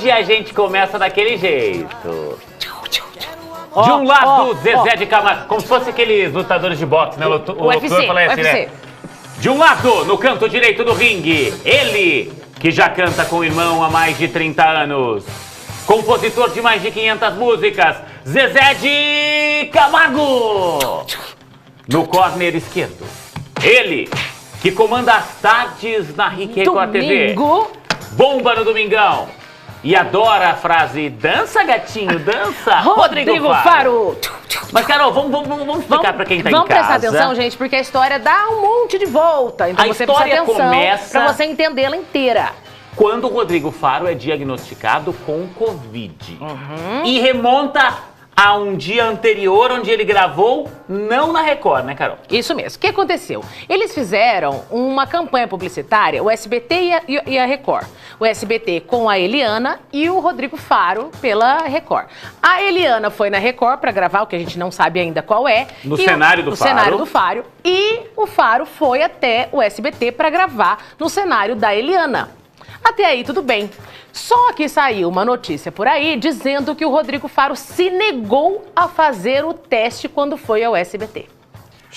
hoje a gente começa daquele jeito. De um lado, Zezé de Camargo, como se fosse aqueles lutadores de boxe, né? O UFC, falei assim, né? De um lado, no canto direito do ringue, ele, que já canta com o irmão há mais de 30 anos. Compositor de mais de 500 músicas, Zezé de Camargo. No corner esquerdo, ele, que comanda as tardes na Record TV. Bomba no domingão. E adora a frase, dança gatinho, dança, Rodrigo Faro. Mas Carol, vamos explicar pra quem tá em casa. Vamos prestar atenção, gente, porque a história dá um monte de volta. Então você precisa atenção pra você entendê-la inteira. Quando o Rodrigo Faro é diagnosticado com Covid. E remonta a um dia anterior, onde ele gravou, não na Record, né, Carol? Isso mesmo. O que aconteceu? Eles fizeram uma campanha publicitária, o SBT e a Record. O SBT com a Eliana e o Rodrigo Faro pela Record. A Eliana foi na Record para gravar, o que a gente não sabe ainda qual é. No cenário do Faro. No cenário do Faro. E o Faro foi até o SBT para gravar no cenário da Eliana. Até aí, tudo bem. Só que saiu uma notícia por aí dizendo que o Rodrigo Faro se negou a fazer o teste quando foi ao SBT.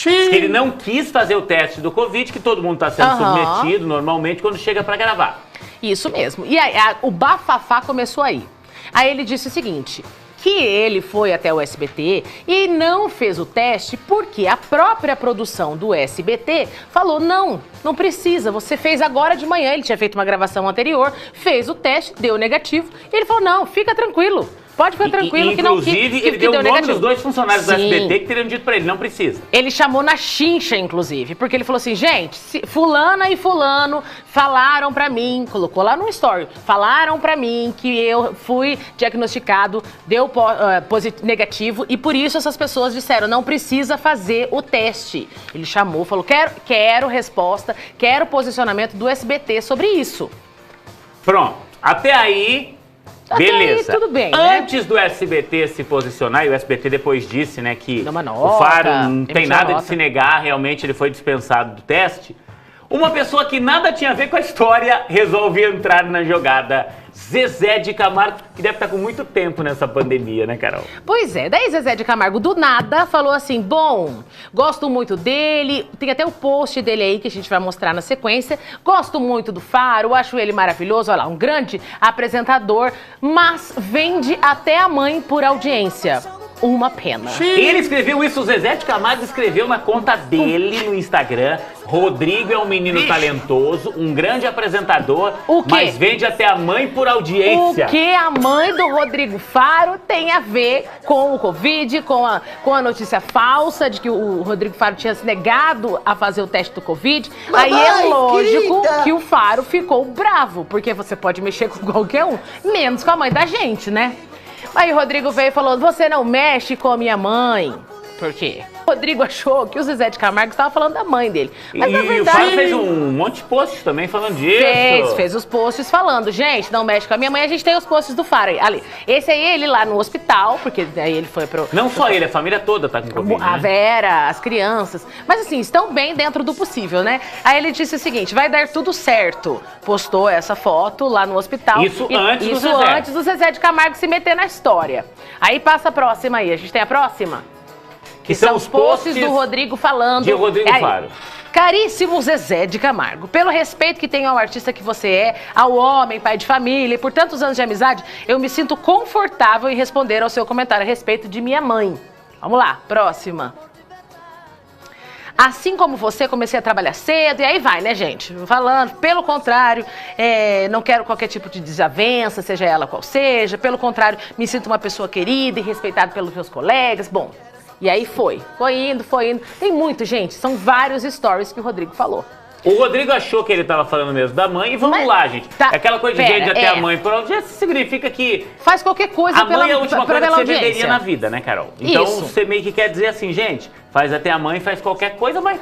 Ele não quis fazer o teste do Covid, que todo mundo está sendo submetido normalmente quando chega para gravar. Isso mesmo. E aí, o bafafá começou aí. Aí ele disse o seguinte, que ele foi até o SBT e não fez o teste porque a própria produção do SBT falou, não precisa, você fez agora de manhã. Ele tinha feito uma gravação anterior, fez o teste, deu negativo. E ele falou, não, fica tranquilo. Pode ficar tranquilo que não... Inclusive, ele deu o nome dos dois funcionários do SBT que teriam dito pra ele, não precisa. Ele chamou na chincha, inclusive, porque ele falou assim, gente, fulana e fulano falaram pra mim, colocou lá no story, falaram pra mim que eu fui diagnosticado, deu negativo, e por isso essas pessoas disseram, não precisa fazer o teste. Ele chamou, falou, quero resposta, quero posicionamento do SBT sobre isso. Pronto, até aí... Beleza. Aí, tudo bem, né? Antes do SBT se posicionar, e o SBT depois disse, né, que o Faro não tem nada de se negar, realmente ele foi dispensado do teste. Uma pessoa que nada tinha a ver com a história resolve entrar na jogada. Zezé de Camargo, que deve estar com muito tempo nessa pandemia, né, Carol? Pois é, daí Zezé de Camargo do nada falou assim, bom, gosto muito dele, tem até o post dele aí que a gente vai mostrar na sequência, gosto muito do Faro, acho ele maravilhoso, olha lá, um grande apresentador, mas vende até a mãe por audiência. Uma pena. Ele escreveu isso, o Zezé de Camargo escreveu na conta dele no Instagram. Rodrigo é um menino talentoso, um grande apresentador, mas vende até a mãe por audiência. O que a mãe do Rodrigo Faro tem a ver com o Covid, com a notícia falsa de que o Rodrigo Faro tinha se negado a fazer o teste do Covid? Aí é lógico que o Faro ficou bravo, porque você pode mexer com qualquer um, menos com a mãe da gente, né? Aí o Rodrigo veio e falou, você não mexe com a minha mãe. Por quê? O Rodrigo achou que o Zezé de Camargo estava falando da mãe dele. Mas na verdade... o Faro fez um monte de posts também falando disso. Fez os posts falando, gente, não mexe com a minha mãe. A gente tem os posts do Faro ali. Esse aí, ele lá no hospital, porque daí ele foi pro... Não só ele, a família toda tá com Covid, A Vera, as crianças. Mas assim, estão bem dentro do possível, né? Aí ele disse o seguinte, vai dar tudo certo. Postou essa foto lá no hospital. Isso antes do Zezé de Camargo se meter na história. Aí passa a próxima aí. A gente tem a próxima? Que são os posts do Rodrigo falando... De Rodrigo Faro. Caríssimo Zezé de Camargo, pelo respeito que tenho ao artista que você é, ao homem, pai de família e por tantos anos de amizade, eu me sinto confortável em responder ao seu comentário a respeito de minha mãe. Vamos lá, próxima. Assim como você, comecei a trabalhar cedo, e aí vai, né, gente? Falando, pelo contrário, não quero qualquer tipo de desavença, seja ela qual seja. Pelo contrário, me sinto uma pessoa querida e respeitada pelos meus colegas. Bom, e aí foi indo. Tem muito, gente, são vários stories que o Rodrigo falou. O Rodrigo achou que ele estava falando mesmo da mãe, e vamos lá, gente. Tá, aquela coisa de vende até a mãe por audiência significa que... Faz qualquer coisa pela audiência. A mãe é a última coisa que você venderia na vida, né, Carol? Então você meio que quer dizer assim, gente, faz até a mãe, faz qualquer coisa, mas...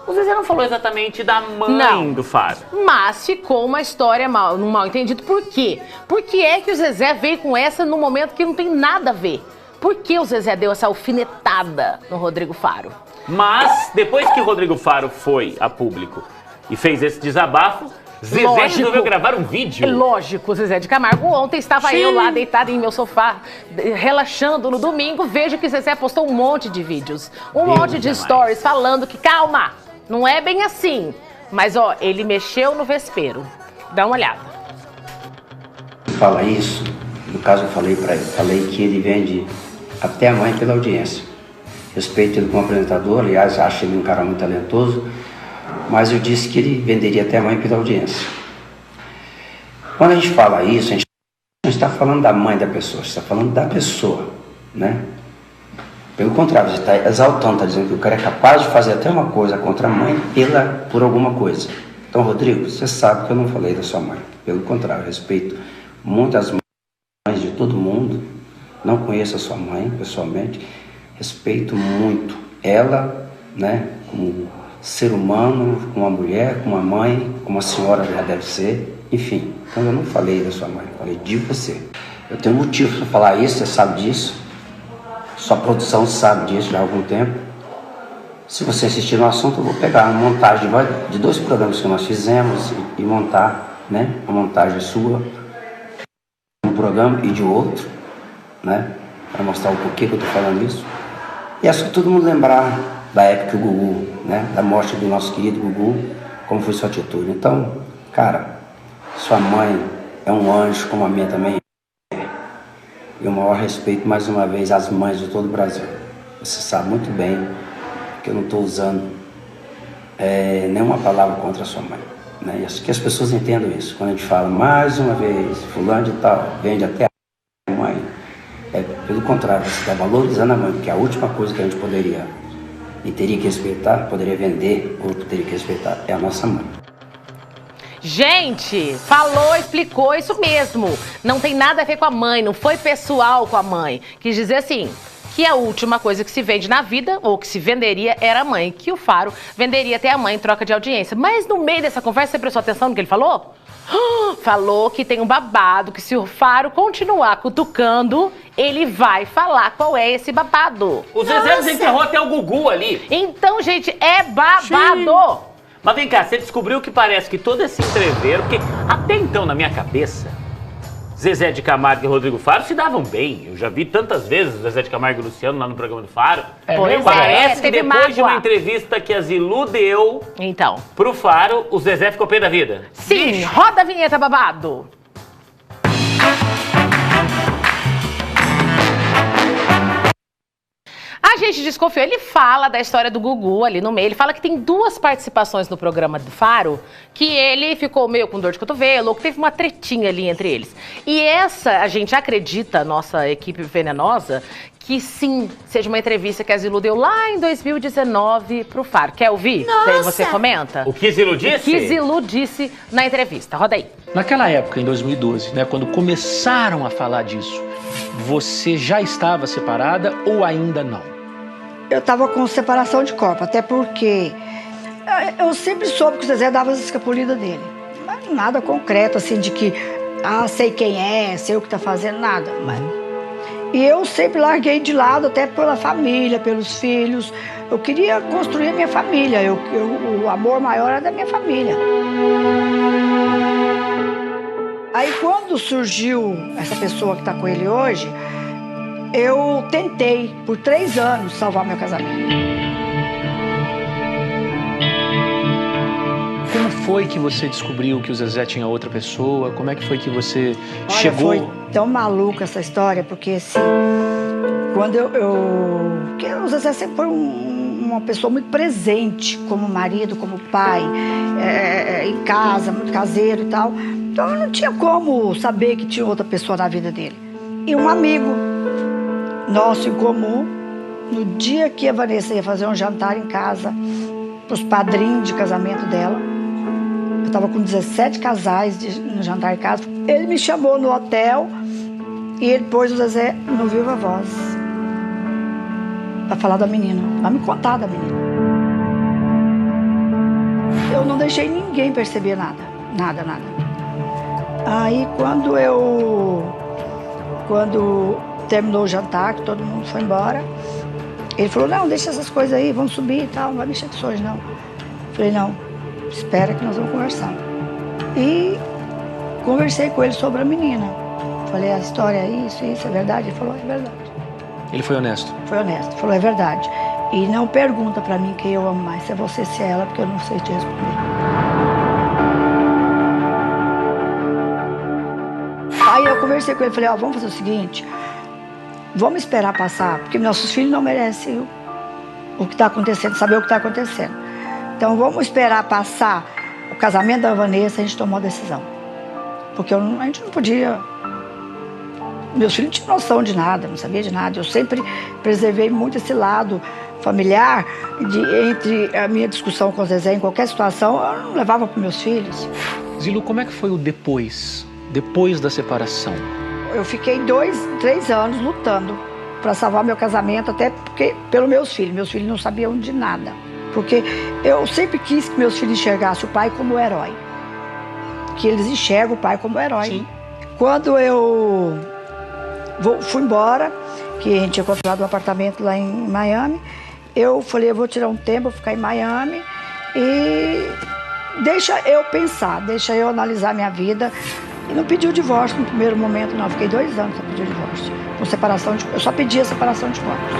O Zezé não falou exatamente da mãe do Faro. Mas ficou uma história mal entendido. Por quê? Por que é que o Zezé veio com essa no momento que não tem nada a ver? Por que o Zezé deu essa alfinetada no Rodrigo Faro? Mas, depois que o Rodrigo Faro foi a público e fez esse desabafo, Zezé resolveu gravar um vídeo? Lógico, Zezé de Camargo. Ontem estava eu lá deitada em meu sofá, relaxando no domingo. Vejo que Zezé postou um monte de vídeos, monte de stories falando que, calma, não é bem assim. Mas, ó, ele mexeu no vespeiro. Dá uma olhada. Fala isso, no caso eu falei para ele, falei que ele vende até a mãe pela audiência. Respeito ele como apresentador, aliás, acho ele um cara muito talentoso, mas eu disse que ele venderia até a mãe pela audiência. Quando a gente fala isso, a gente não está falando da mãe da pessoa, a gente está falando da pessoa, né? Pelo contrário, você está exaltando, está dizendo que o cara é capaz de fazer até uma coisa contra a mãe por alguma coisa. Então, Rodrigo, você sabe que eu não falei da sua mãe. Pelo contrário, eu respeito muito as mães de todo mundo, não conheço a sua mãe pessoalmente, respeito muito ela, né, como ser humano, como uma mulher, como uma mãe, como a senhora já deve ser, enfim. Então eu não falei da sua mãe, falei de você. Eu tenho motivo para falar isso, você sabe disso, sua produção sabe disso já há algum tempo. Se você insistir no assunto, eu vou pegar uma montagem de 2 programas que nós fizemos e montar, né, uma montagem sua, um programa e de outro, né, para mostrar o porquê que eu estou falando isso. E é só todo mundo lembrar da época do Gugu, né, da morte do nosso querido Gugu, como foi sua atitude. Então, cara, sua mãe é um anjo, como a minha também é. E o maior respeito, mais uma vez, às mães de todo o Brasil. Você sabe muito bem que eu não estou usando nenhuma palavra contra a sua mãe, né? E acho que as pessoas entendam isso. Quando a gente fala, mais uma vez, fulano de tal, vende até a mãe, pelo contrário, você está valorizando a mãe, porque a última coisa que a gente poderia e teria que respeitar, poderia vender ou teria que respeitar, é a nossa mãe. Gente, falou, explicou, isso mesmo. Não tem nada a ver com a mãe, não foi pessoal com a mãe. Quis dizer assim, que a última coisa que se vende na vida, ou que se venderia, era a mãe. Que o Faro venderia até a mãe em troca de audiência. Mas no meio dessa conversa, você prestou atenção no que ele falou? Falou que tem um babado, que se o Faro continuar cutucando, ele vai falar qual é esse babado. O Zezé desenterrou até o Gugu ali. Então, gente, é babado. Sim. Mas vem cá, você descobriu que parece que todo esse entreveiro, porque até então na minha cabeça, Zezé de Camargo e Rodrigo Faro se davam bem. Eu já vi tantas vezes Zezé de Camargo e Luciano lá no programa do Faro. Parece que depois de uma entrevista que a Zilu deu pro Faro, o Zezé ficou pé da vida. Sim, Ixi. Roda a vinheta, babado. A gente desconfiou, ele fala da história do Gugu ali no meio, ele fala que tem 2 participações no programa do Faro, que ele ficou meio com dor de cotovelo, ou que teve uma tretinha ali entre eles. E essa, a gente acredita, nossa equipe venenosa, que sim, seja uma entrevista que a Zilu deu lá em 2019 pro Faro. Quer ouvir? Nossa! Daí você comenta? O que Zilu disse? O que Zilu disse na entrevista. Roda aí. Naquela época, em 2012, né, quando começaram a falar disso, você já estava separada ou ainda não? Eu tava com separação de corpo, até porque eu sempre soube que o Zezé dava as escapulidas dele. Mas nada concreto, assim, de que, sei quem é, sei o que tá fazendo, nada. E eu sempre larguei de lado, até pela família, pelos filhos. Eu queria construir a minha família, o amor maior era da minha família. Aí quando surgiu essa pessoa que tá com ele hoje, eu tentei, por 3 anos, salvar meu casamento. Como foi que você descobriu que o Zezé tinha outra pessoa? Como é que foi que você chegou? Foi tão maluca essa história, porque assim, quando porque o Zezé sempre foi uma pessoa muito presente, como marido, como pai, em casa, muito caseiro e tal. Então eu não tinha como saber que tinha outra pessoa na vida dele. E um amigo nosso em comum, no dia que a Vanessa ia fazer um jantar em casa, para os padrinhos de casamento dela, eu estava com 17 casais no jantar em casa, ele me chamou no hotel e ele pôs o Zezé no Viva Voz, para falar da menina, para me contar da menina. Eu não deixei ninguém perceber nada. Aí quando terminou o jantar, que todo mundo foi embora, ele falou, não, deixa essas coisas aí, vamos subir e tal, não vai mexer com isso hoje, não. Eu falei, não, espera que nós vamos conversar. E conversei com ele sobre a menina. Falei, a história é isso, é verdade? Ele falou, é verdade. Ele foi honesto? Foi honesto, falou, é verdade. E não pergunta pra mim quem eu amo mais, se é você, se é ela, porque eu não sei te responder. Aí eu conversei com ele, falei, vamos fazer o seguinte, vamos esperar passar, porque nossos filhos não merecem o que está acontecendo, saber o que está acontecendo. Então vamos esperar passar o casamento da Vanessa, a gente tomou a decisão. Porque a gente não podia... Meus filhos não tinham noção de nada, não sabia de nada. Eu sempre preservei muito esse lado familiar, entre a minha discussão com o Zezé, em qualquer situação, eu não levava para meus filhos. Zilu, como é que foi o depois da separação? Eu fiquei 3 anos lutando para salvar meu casamento, até porque pelos meus filhos não sabiam de nada. Porque eu sempre quis que meus filhos enxergassem o pai como herói. Que eles enxergam o pai como herói. Sim. Quando eu fui embora, que a gente tinha comprado um apartamento lá em Miami, eu falei, eu vou tirar um tempo, vou ficar em Miami e deixa eu pensar, deixa eu analisar minha vida. E não pedi o divórcio no primeiro momento, não. Fiquei 2 anos para pedir o divórcio. Com separação eu só pedi a separação de corpos.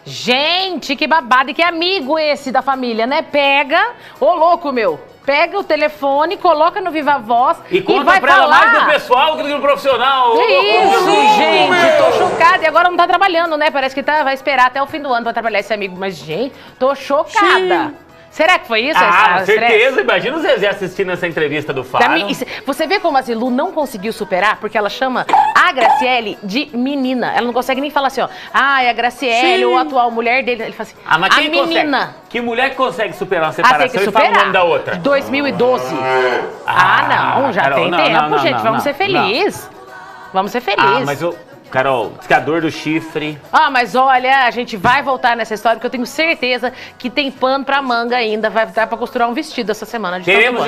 Gente, que babado e que amigo esse da família, né? Pega, ô louco meu, pega o telefone, coloca no Viva Voz e conta vai pra falar. ela mais do pessoal do que do profissional. Que isso, gente, tô chocada. E agora não tá trabalhando, né? Parece que vai esperar até o fim do ano pra trabalhar esse amigo. Mas, gente, tô chocada. Sim. Será que foi isso? Com certeza. Imagina o Zezé assistindo essa entrevista do Faro. Você vê como a Zilu não conseguiu superar, porque ela chama a Graciele de menina. Ela não consegue nem falar assim, ó. Ah, é a Graciele, ou a atual mulher dele. Ele fala assim, mas quem menina. Consegue? Que mulher consegue superar uma separação tem que superar. E fala o nome da outra? 2012. Não, já Carol, tem tempo, gente. Vamos ser felizes. Vamos ser felizes. Mas Carol, diz que a dor do chifre... mas olha, a gente vai voltar nessa história, porque eu tenho certeza que tem pano pra manga ainda. Vai dar pra costurar um vestido essa semana. De